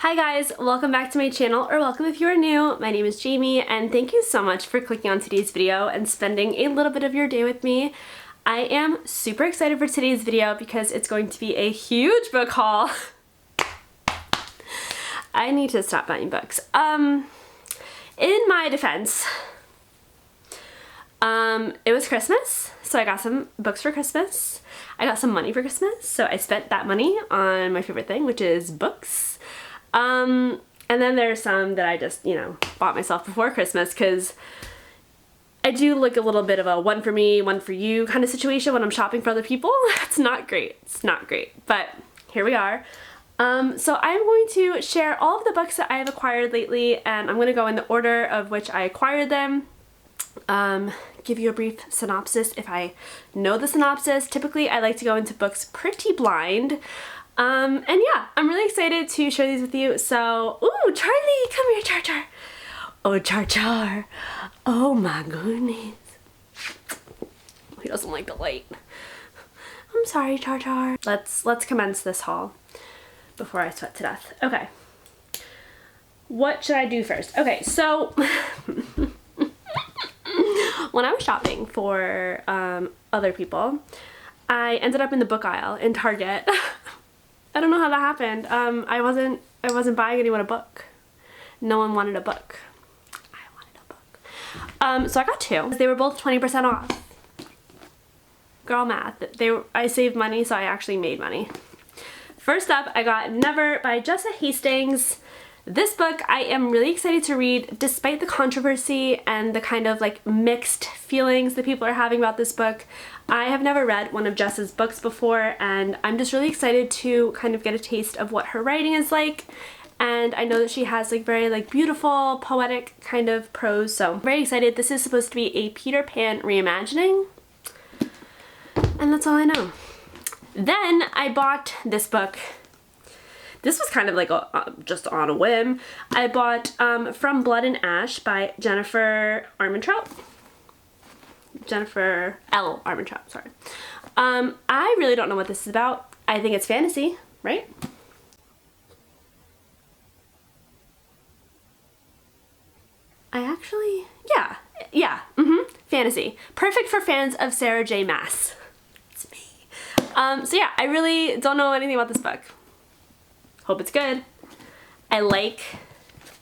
Hi guys, welcome back to my channel, or welcome if you are new. My name is Jamie and thank you so much for clicking on today's video and spending a little bit of your day with me. I am super excited for today's video because it's going to be a huge book haul. I need to stop buying books. In my defense, it was Christmas, so I got some books for Christmas. I got some money for Christmas, so I spent that money on my favorite thing, which is books. And then there's some that I just, bought myself before Christmas because I do like a little bit of a one for me, one for you kind of situation when I'm shopping for other people. It's not great. It's not great, but here we are. So I'm going to share all of the books that I have acquired lately, and I'm going to go in the order of which I acquired them. Give you a brief synopsis if I know the synopsis. Typically I like to go into books pretty blind. And yeah, I'm really excited to share these with you. So, ooh, Charlie, come here, Char Char. Oh, Char Char. Oh my goodness. He doesn't like the light. I'm sorry, Char Char. Let's commence this haul before I sweat to death. Okay. What should I do first? Okay, so when I was shopping for other people, I ended up in the book aisle in Target. I don't know how that happened. I wasn't buying anyone a book. No one wanted a book. I wanted a book. So I got two. They were both 20% off. Girl math. I saved money, so I actually made money. First up, I got Never by Jessa Hastings. This book I am really excited to read despite the controversy and the kind of like mixed feelings that people are having about this book. I have never read one of Jessa's books before, and I'm just really excited to kind of get a taste of what her writing is like. And I know that she has like very like beautiful, poetic kind of prose, so I'm very excited. This is supposed to be a Peter Pan reimagining, and that's all I know. Then I bought this book. This was kind of like just on a whim. I bought From Blood and Ash by Jennifer Armentrout. Jennifer L. Armentrout, sorry. I really don't know what this is about. I think it's fantasy, right? Fantasy. Perfect for fans of Sarah J. Maas. It's me. So yeah, I really don't know anything about this book. Hope it's good. I like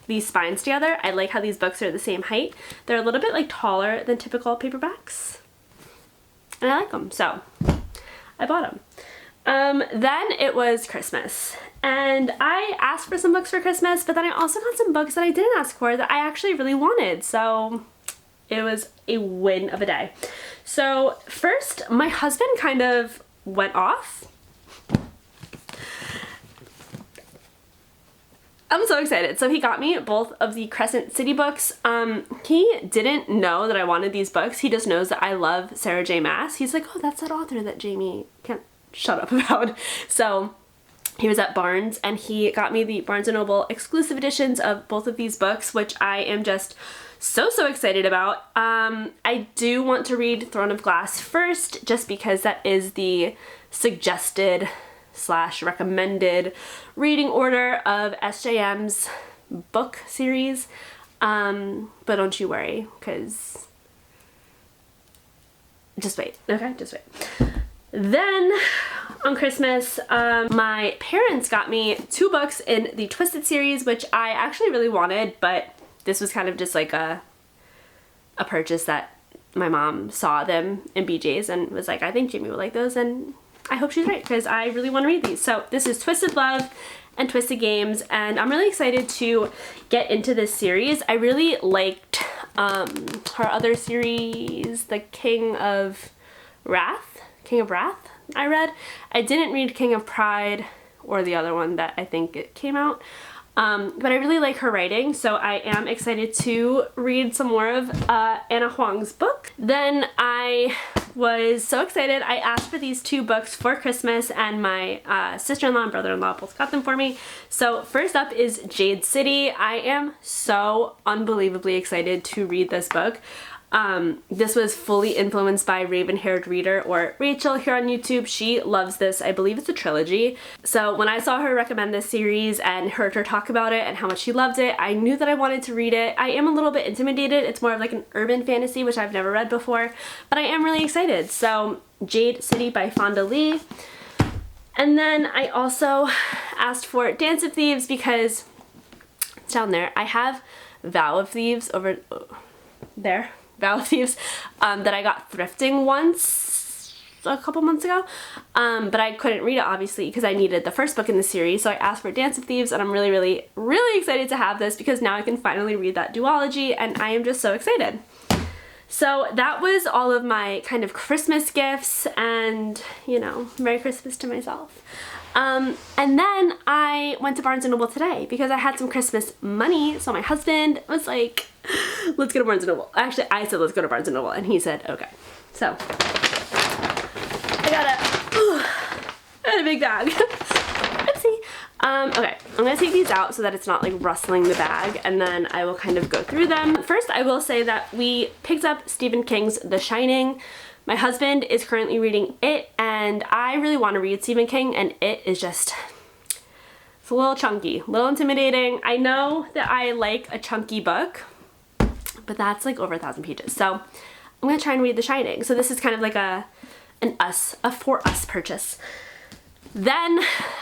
these spines together. I like how these books are the same height. They're a little bit like taller than typical paperbacks. And I like them, so I bought them. Then it was Christmas. And I asked for some books for Christmas, but then I also got some books that I didn't ask for that I actually really wanted. So it was a win of a day. So first, my husband kind of went off. I'm so excited. So he got me both of the Crescent City books. He didn't know that I wanted these books. He just knows that I love Sarah J. Maas. He's like, oh, that's that author that Jamie can't shut up about. So he was at Barnes and he got me the Barnes & Noble exclusive editions of both of these books, which I am just so excited about. I do want to read Throne of Glass first, just because that is the suggested / recommended reading order of SJM's book series, but don't you worry, because just wait, okay, just wait. Then on Christmas, my parents got me two books in the Twisted series, which I actually really wanted, but this was kind of just like a purchase that my mom saw them in BJ's and was like, I think Jamie would like those, and I hope she's right because I really want to read these. So this is Twisted Love and Twisted Games, and I'm really excited to get into this series. I really liked her other series, The King of Wrath I read. I didn't read King of Pride or the other one that I think it came out. But I really like her writing, so I am excited to read some more of Anna Huang's book. Then I was so excited. I asked for these two books for Christmas, and my sister-in-law and brother-in-law both got them for me. So first up is Jade City. I am so unbelievably excited to read this book. This was fully influenced by Raven Haired Reader, or Rachel here on YouTube. She loves this. I believe it's a trilogy. So when I saw her recommend this series and heard her talk about it and how much she loved it, I knew that I wanted to read it. I am a little bit intimidated. It's more of like an urban fantasy, which I've never read before, but I am really excited. So Jade City by Fonda Lee. And then I also asked for Dance of Thieves because it's down there. I have Vow of Thieves over there. Vow of Thieves that I got thrifting once a couple months ago, but I couldn't read it obviously because I needed the first book in the series, so I asked for Dance of Thieves, and I'm really, really, really excited to have this because now I can finally read that duology, and I am just so excited. So that was all of my kind of Christmas gifts, and, you know, Merry Christmas to myself. And then I went to Barnes & Noble today because I had some Christmas money, so my husband was like, let's go to Barnes & Noble. Actually, I said let's go to Barnes & Noble, and he said okay. So I got a big bag. Oopsie. Okay, I'm gonna take these out so that it's not like rustling the bag, and then I will kind of go through them. First, I will say that we picked up Stephen King's The Shining. My husband is currently reading It, and I really want to read Stephen King, and It is just, it's a little chunky, a little intimidating. I know that I like a chunky book, but that's like over 1,000 pages. So I'm gonna try and read The Shining. So this is kind of like a for us purchase. Then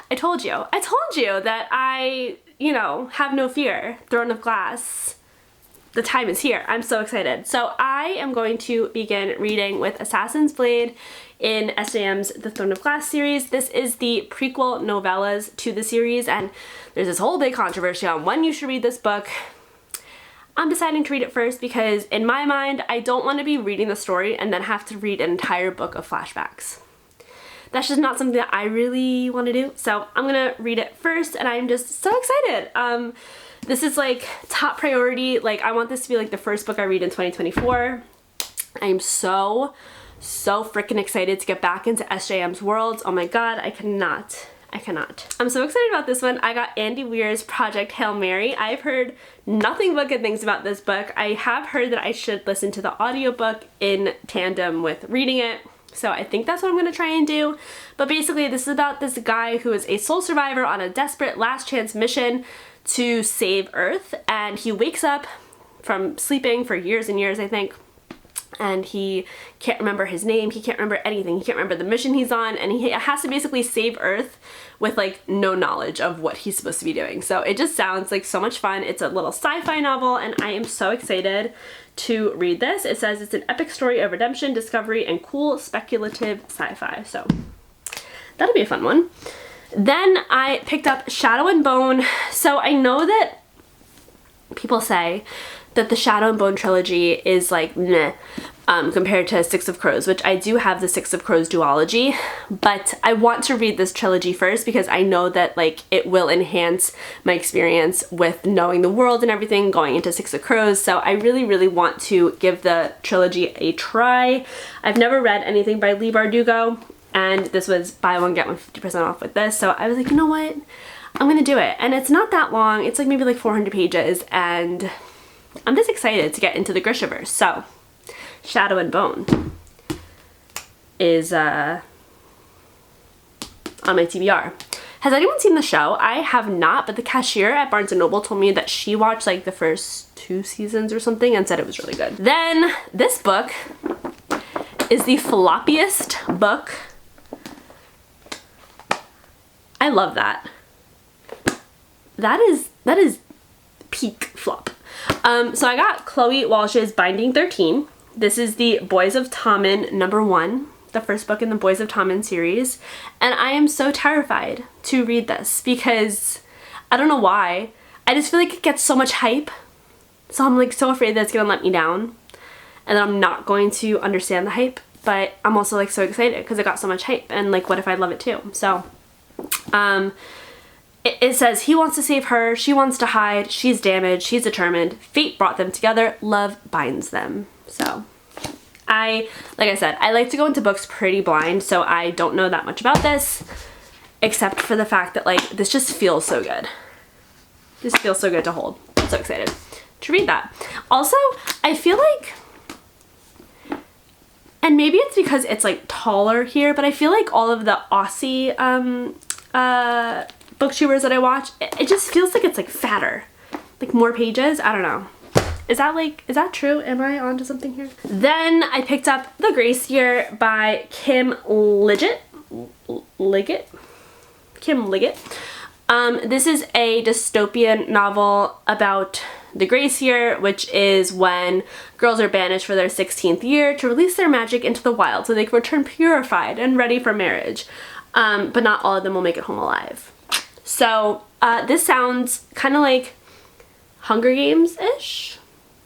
I told you that I, you know, have no fear, Throne of Glass. The time is here. I'm so excited. So I am going to begin reading with Assassin's Blade in SJM's The Throne of Glass series. This is the prequel novellas to the series, and there's this whole big controversy on when you should read this book. I'm deciding to read it first because in my mind, I don't want to be reading the story and then have to read an entire book of flashbacks. That's just not something that I really want to do. So I'm gonna read it first, and I'm just so excited. This is like top priority. Like, I want this to be like the first book I read in 2024. I am so freaking excited to get back into SJM's world. Oh my god, I cannot. I'm so excited about this one. I got Andy Weir's Project Hail Mary. I've heard nothing but good things about this book. I have heard that I should listen to the audiobook in tandem with reading it. So I think that's what I'm gonna try and do. But basically this is about this guy who is a sole survivor on a desperate last chance mission to save Earth, and he wakes up from sleeping for years and years, I think, and he can't remember his name, he can't remember anything, he can't remember the mission he's on, and he has to basically save Earth with like no knowledge of what he's supposed to be doing. So it just sounds like so much fun. It's a little sci-fi novel, and I am so excited to read this. It says it's an epic story of redemption, discovery, and cool speculative sci-fi. So that'll be a fun one. Then I picked up Shadow and Bone. So I know that people say that the Shadow and Bone trilogy is like meh, compared to Six of Crows, which I do have the Six of Crows duology, but I want to read this trilogy first because I know that like it will enhance my experience with knowing the world and everything going into Six of Crows. So I really, really want to give the trilogy a try. I've never read anything by Leigh Bardugo, and this was buy one get one 50% off with this, so I was like, you know what, I'm gonna do it. And it's not that long, it's like maybe like 400 pages, and I'm just excited to get into the Grishaverse. So Shadow and Bone is on my TBR. Has anyone seen the show? I have not, but the cashier at Barnes & Noble told me that she watched like the first 2 seasons or something and said it was really good. Then this book is the floppiest book. I love that. That is peak flop. So I got Chloe Walsh's Binding 13. This is the Boys of Tommen #1, the first book in the Boys of Tommen series, and I am so terrified to read this because I don't know why. I just feel like it gets so much hype, so I'm like so afraid that it's gonna let me down and that I'm not going to understand the hype, but I'm also like so excited because it got so much hype, and like what if I love it too? So it says he wants to save her, she wants to hide, she's damaged, she's determined, fate brought them together, love binds them. So like I said, I like to go into books pretty blind, so I don't know that much about this, except for the fact that like this just feels so good. This feels so good to hold. I'm so excited to read that. Also, I feel like And maybe it's because it's like taller here, but I feel like all of the Aussie booktubers that I watch, it just feels like it's like fatter, like more pages. I don't know. Is that true? Am I onto something here? Then I picked up The Grace Year by Kim Liggett. Kim Liggett. This is a dystopian novel about the Grace Year, which is when girls are banished for their 16th year to release their magic into the wild so they can return purified and ready for marriage. But not all of them will make it home alive. So this sounds kind of like Hunger Games-ish,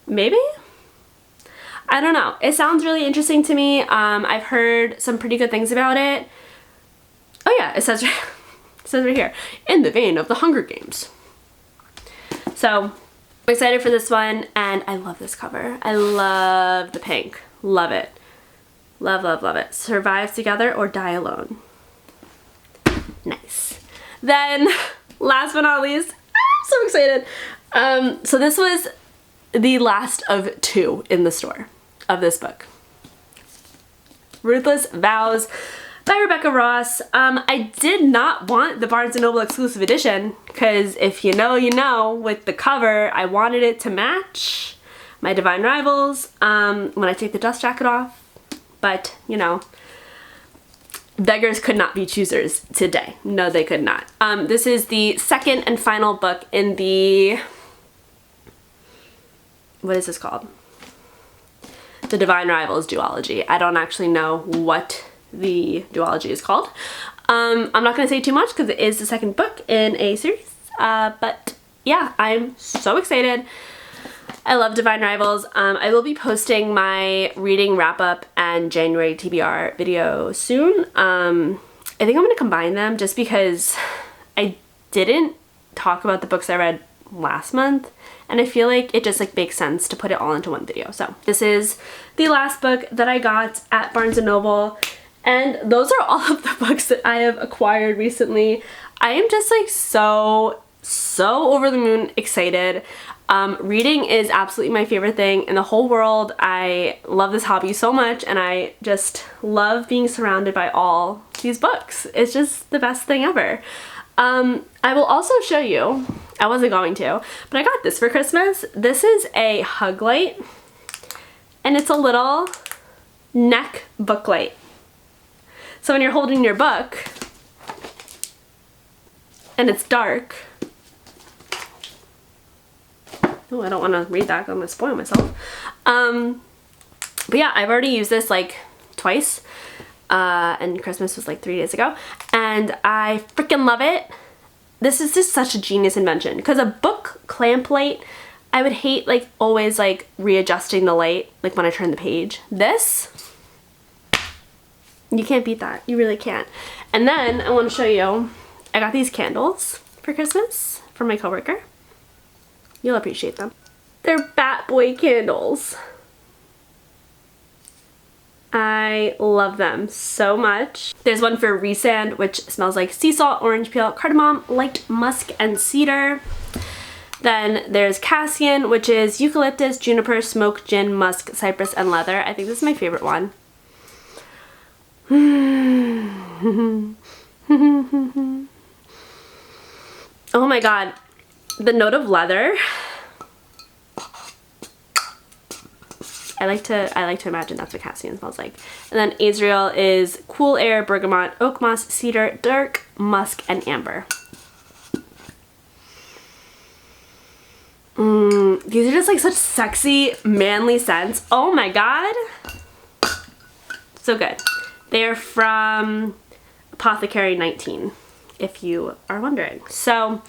maybe? I don't know. It sounds really interesting to me. I've heard some pretty good things about it. Oh yeah, it says right here, in the vein of the Hunger Games. So I'm excited for this one, and I love this cover. I love the pink. Love it. Love, love, love it. Survive together or die alone. Nice. Then, last but not least, I'm so excited. So this was the last of 2 in the store of this book. Ruthless Vows by Rebecca Ross. I did not want the Barnes & Noble exclusive edition because if you know, you know, with the cover, I wanted it to match my Divine Rivals when I take the dust jacket off. But, you know, beggars could not be choosers today. No, they could not. This is the second and final book in the... What is this called? The Divine Rivals duology. I don't actually know what the duology is called. I'm not going to say too much because it is the second book in a series. But yeah, I'm so excited. I love Divine Rivals. I will be posting my reading wrap-up and January TBR video soon. I think I'm going to combine them just because I didn't talk about the books I read last month, and I feel like it just like makes sense to put it all into one video. So this is the last book that I got at Barnes & Noble, and those are all of the books that I have acquired recently. I am just like so over the moon excited. Reading is absolutely my favorite thing in the whole world. I love this hobby so much, and I just love being surrounded by all these books. It's just the best thing ever. I will also show you, I wasn't going to, but I got this for Christmas. This is a hug light, and it's a little neck book light. So when you're holding your book and it's dark, oh, I don't want to read that, I'm gonna spoil myself. But yeah, I've already used this like twice, and Christmas was like 3 days ago, and I freaking love it. This is just such a genius invention, because a book clamp light, I would hate like always like readjusting the light like when I turn the page. This, you can't beat that. You really can't. And then I want to show you, I got these candles for Christmas from my coworker. You'll appreciate them. They're Bat Boy candles. I love them so much. There's one for Resand, which smells like sea salt, orange peel, cardamom, light musk, and cedar. Then there's Cassian, which is eucalyptus, juniper, smoke, gin, musk, cypress, and leather. I think this is my favorite one. Oh my god. The note of leather. I like to imagine that's what Cassian smells like. And then Azrael is cool air, bergamot, oak moss, cedar, dark musk, and amber. These are just like such sexy, manly scents. Oh my god. So good. They're from Apothecary 19, if you are wondering. So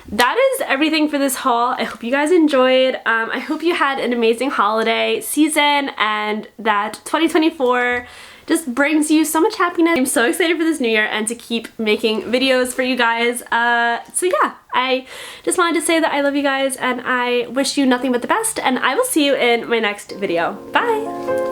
that is everything for this haul. I hope you guys enjoyed. I hope you had an amazing holiday season and that 2024 just brings you so much happiness. I'm so excited for this new year and to keep making videos for you guys. So yeah, I just wanted to say that I love you guys and I wish you nothing but the best, and I will see you in my next video. Bye!